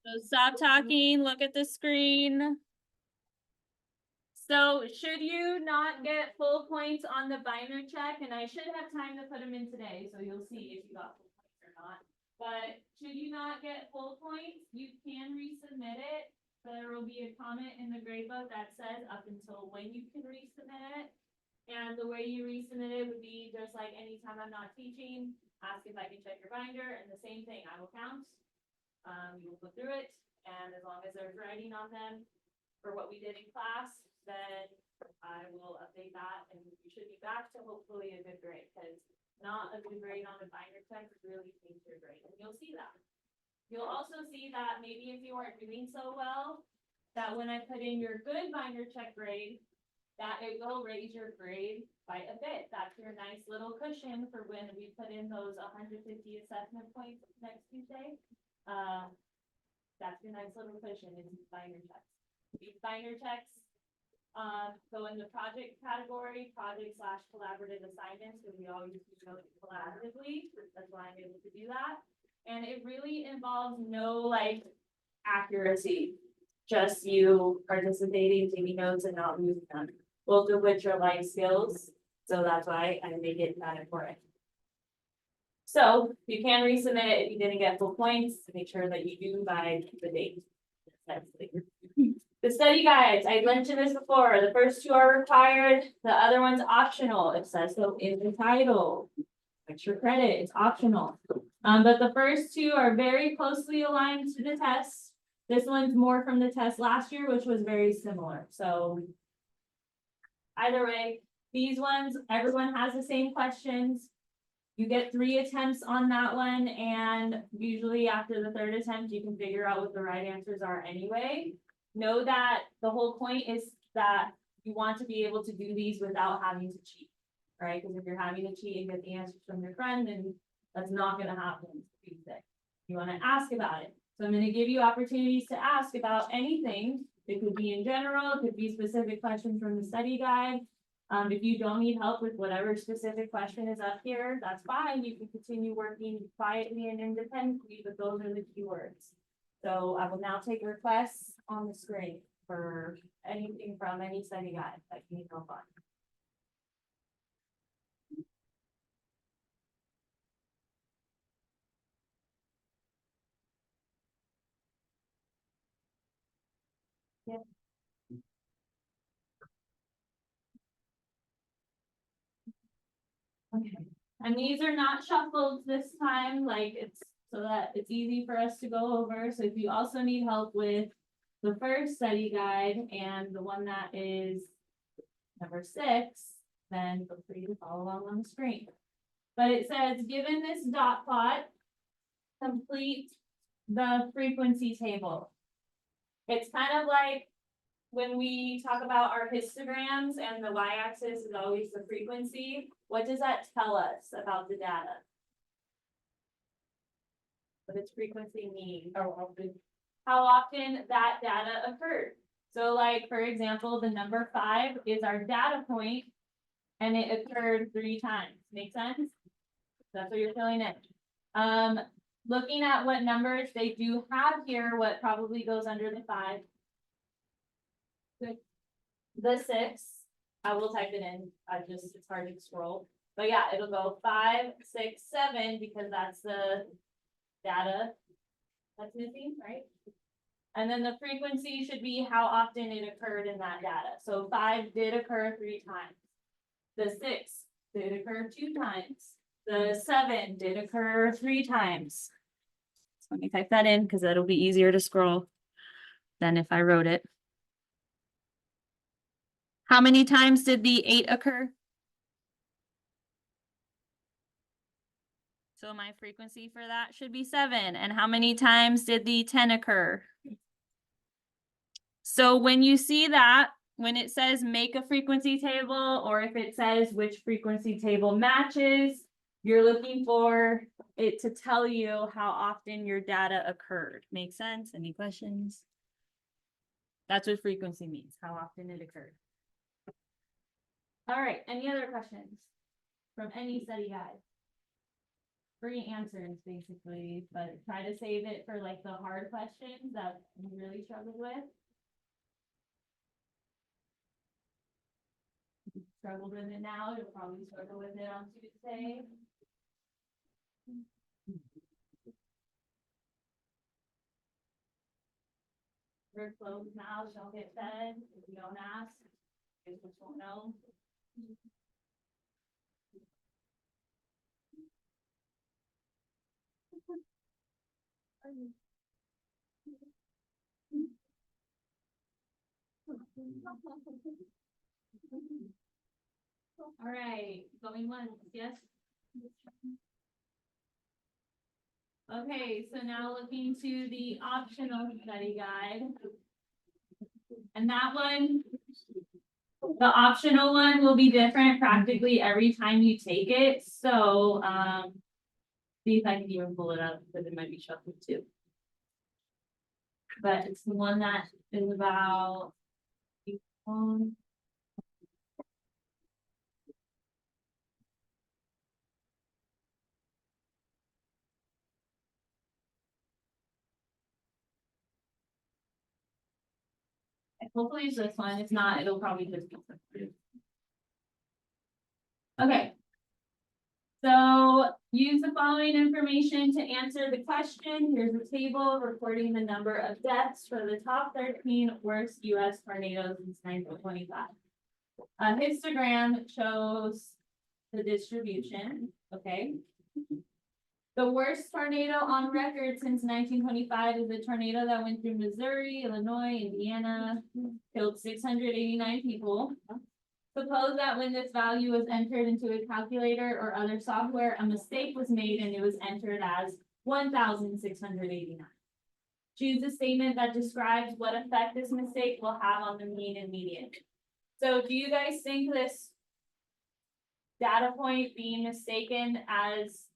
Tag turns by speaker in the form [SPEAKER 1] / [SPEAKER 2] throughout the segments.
[SPEAKER 1] So stop talking, look at the screen. So should you not get full points on the binder check, and I should have time to put them in today, so you'll see if you got full points or not. But should you not get full points, you can resubmit it. There will be a comment in the grade book that says up until when you can resubmit it. And the way you resubmit it would be just like anytime I'm not teaching, ask if I can check your binder, and the same thing, I will count. You will go through it, and as long as there's writing on them for what we did in class, then I will update that, and you should be back to hopefully a good grade, because not a good grade on a binder check really change your grade, and you'll see that. You'll also see that maybe if you weren't doing so well, that when I put in your good binder check grade, that it will raise your grade by a bit. That's your nice little cushion for when we put in those 150 assessment points next Tuesday. That's your nice little cushion in these binder checks. These binder checks go in the project category, project/collaborative assignments, because we always do it collaboratively. That's why I'm able to do that. And it really involves no like accuracy, just you participating, taking notes, and not losing them. Both of which are life skills, so that's why I make it that important. So you can resubmit it if you didn't get full points, to make sure that you do by the date. The study guides, I mentioned this before, the first two are required, the other one's optional. It says so in the title. Extra credit, it's optional. But the first two are very closely aligned to the test. This one's more from the test last year, which was very similar, so. Either way, these ones, everyone has the same questions. You get 3 attempts on that one, and usually after the 3rd attempt, you can figure out what the right answers are anyway. Know that the whole point is that you want to be able to do these without having to cheat, right? Because if you're having to cheat and get the answers from your friend, then that's not going to happen Tuesday. You want to ask about it. So I'm going to give you opportunities to ask about anything. It could be in general, it could be specific questions from the study guide. If you don't need help with whatever specific question is up here, that's fine. You can continue working quietly and independently, but those are the keywords. So I will now take requests on the screen for anything from any study guide that you need help on. Yeah. Okay, and these are not shuffled this time, like it's so that it's easy for us to go over. So if you also need help with the first study guide and the one that is number 6, then feel free to follow along on the screen. But it says, given this dot plot, complete the frequency table. It's kind of like when we talk about our histograms and the y-axis is always the frequency. What does that tell us about the data? What does frequency mean? How often that data occurred? So like, for example, the number 5 is our data point and it occurred 3 times. Make sense? That's what you're filling in. Looking at what numbers they do have here, what probably goes under the 5. The 6, I will type it in. It's hard to scroll. But yeah, it'll go 5, 6, 7 because that's the data that's missing, right? And then the frequency should be how often it occurred in that data. So 5 did occur 3 times. The 6 did occur 2 times. The 7 did occur 3 times. So let me type that in because that'll be easier to scroll than if I wrote it. How many times did the 8 occur? So my frequency for that should be 7. And how many times did the 10 occur? So when you see that, when it says make a frequency table, or if it says which frequency table matches, you're looking for it to tell you how often your data occurred. Make sense? Any questions? That's what frequency means, how often it occurred. All right, any other questions from any study guide? free answers basically, but try to save it for like the hard questions that you really struggle with. If you struggled with it now, you'll probably struggle with it on Tuesday. We're closed now, don't get fed, if you don't ask, you just won't know. All right, going once, yes? Okay, so now looking to the optional study guide. And that one, the optional one will be different practically every time you take it, so, see if I can even pull it up, because it might be shuffled too. But it's the one that is about. Hopefully it's this one, if not, it'll probably just be. Okay. So use the following information to answer the question. Here's a table recording the number of deaths for the top 13 worst US tornadoes since 1925. A histogram shows the distribution, okay? The worst tornado on record since 1925 is a tornado that went through Missouri, Illinois, Indiana, killed 689 people. Suppose that when this value was entered into a calculator or other software, a mistake was made and it was entered as 1,689. Choose a statement that describes what effect this mistake will have on the mean and median. So do you guys think this data point being mistaken as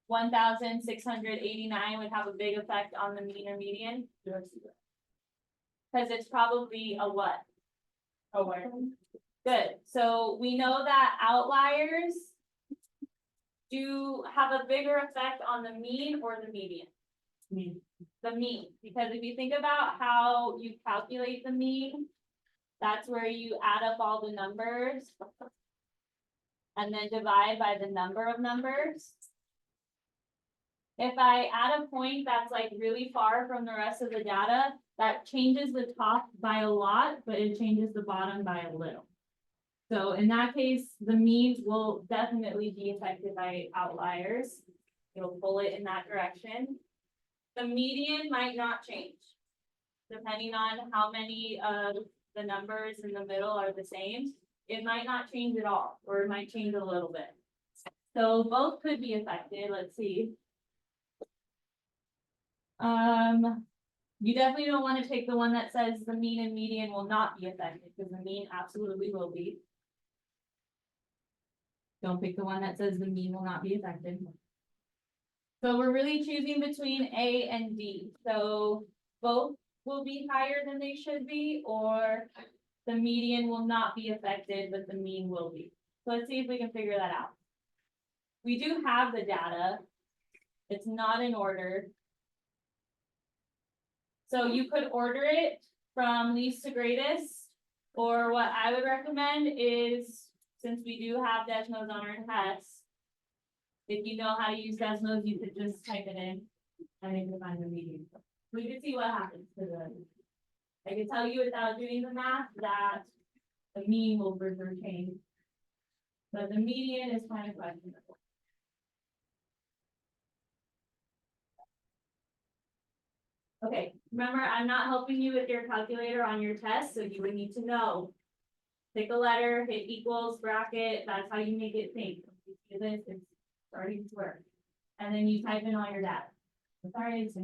[SPEAKER 1] 1,689 would have a big effect on the mean or median? Because it's probably a what? A where? Good, so we know that outliers do have a bigger effect on the mean or the median? The mean, because if you think about how you calculate the mean, that's where you add up all the numbers and then divide by the number of numbers. If I add a point that's like really far from the rest of the data, that changes the top by a lot, but it changes the bottom by a little. So in that case, the means will definitely be affected by outliers. It'll pull it in that direction. The median might not change, depending on how many of the numbers in the middle are the same. It might not change at all, or it might change a little bit. So both could be affected. Let's see. You definitely don't want to take the one that says the mean and median will not be affected, because the mean absolutely will be. Don't pick the one that says the mean will not be affected. So we're really choosing between A and D. So both will be higher than they should be, or the median will not be affected, but the mean will be. So let's see if we can figure that out. We do have the data. It's not in order. So you could order it from least to greatest, or what I would recommend is, since we do have Desmos on our test, if you know how to use Desmos, you could just type it in and then you can find the median. We can see what happens to the, I can tell you without doing the math that the mean will for sure change. But the median is kind of questionable. Okay, remember, I'm not helping you with your calculator on your test, so you would need to know. Pick a letter, hit equals, bracket, that's how you make it think. You do this, it's starting to work. And then you type in all your data. Sorry, it's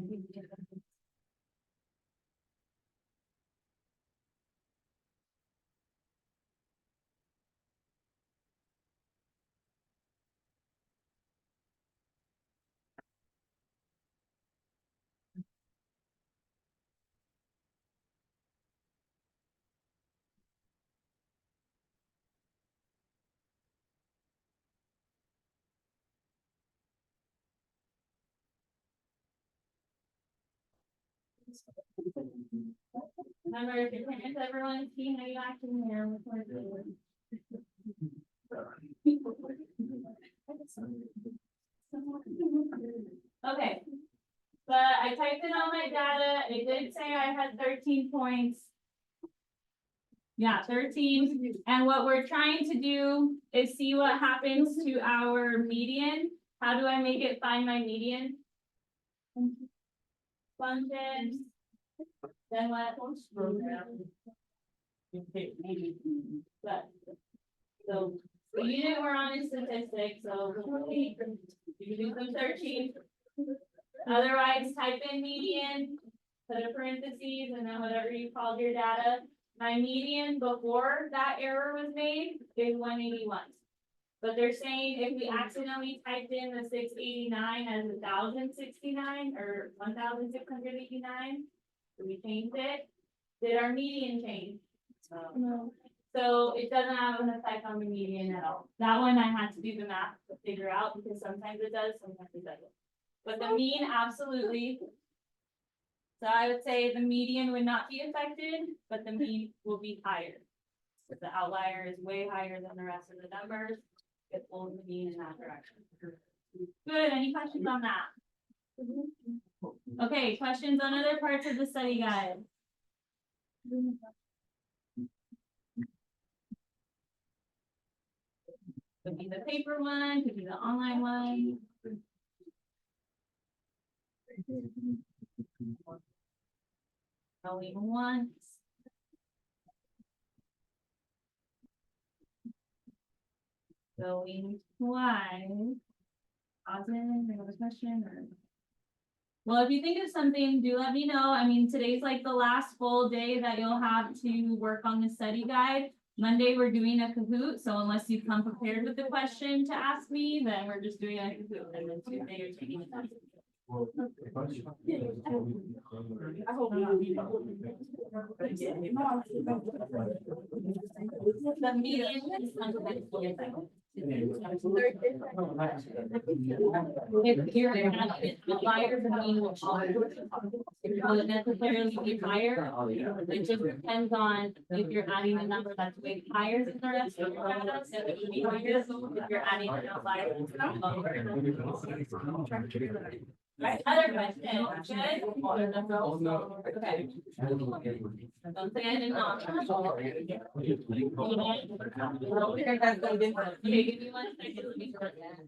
[SPEAKER 1] Remember, if your parents ever want to see how you act in there, record it. Okay. But I typed in all my data, it did say I had 13 points. Yeah, 13, and what we're trying to do is see what happens to our median. How do I make it find my median? Function. Then what? But, so, the unit we're on is statistics, so you can do some searching. Otherwise, type in median, put a parentheses, and then whatever you called your data. My median before that error was made is 181. But they're saying if we accidentally typed in the 689 as 1,069 or 1,689, we changed it. Did our median change? No. So it doesn't have an effect on the median at all. That one I had to do the math to figure out because sometimes it does, sometimes it doesn't. But the mean, absolutely. So I would say the median would not be affected, but the mean will be higher. If the outlier is way higher than the rest of the numbers, it pulls the mean in that direction. Good, any questions on that? Okay, questions on other parts of the study guide? Could be the paper one, could be the online one. Going once. Going twice. Austin, another question or? Well, if you think of something, do let me know. I mean, today's like the last full day that you'll have to work on the study guide. Monday, we're doing a Kahoot, so unless you come prepared with the question to ask me, then we're just doing a Kahoot, and then Tuesday you're taking it. The median is if you're an outlier, the mean will necessarily be higher. It just depends on if you're adding a number that's way higher than the rest of your data, so it would be higher. If you're adding an outlier. Right, other question, good? Okay. Don't say I did not. Okay, give me 1 second, let me start that.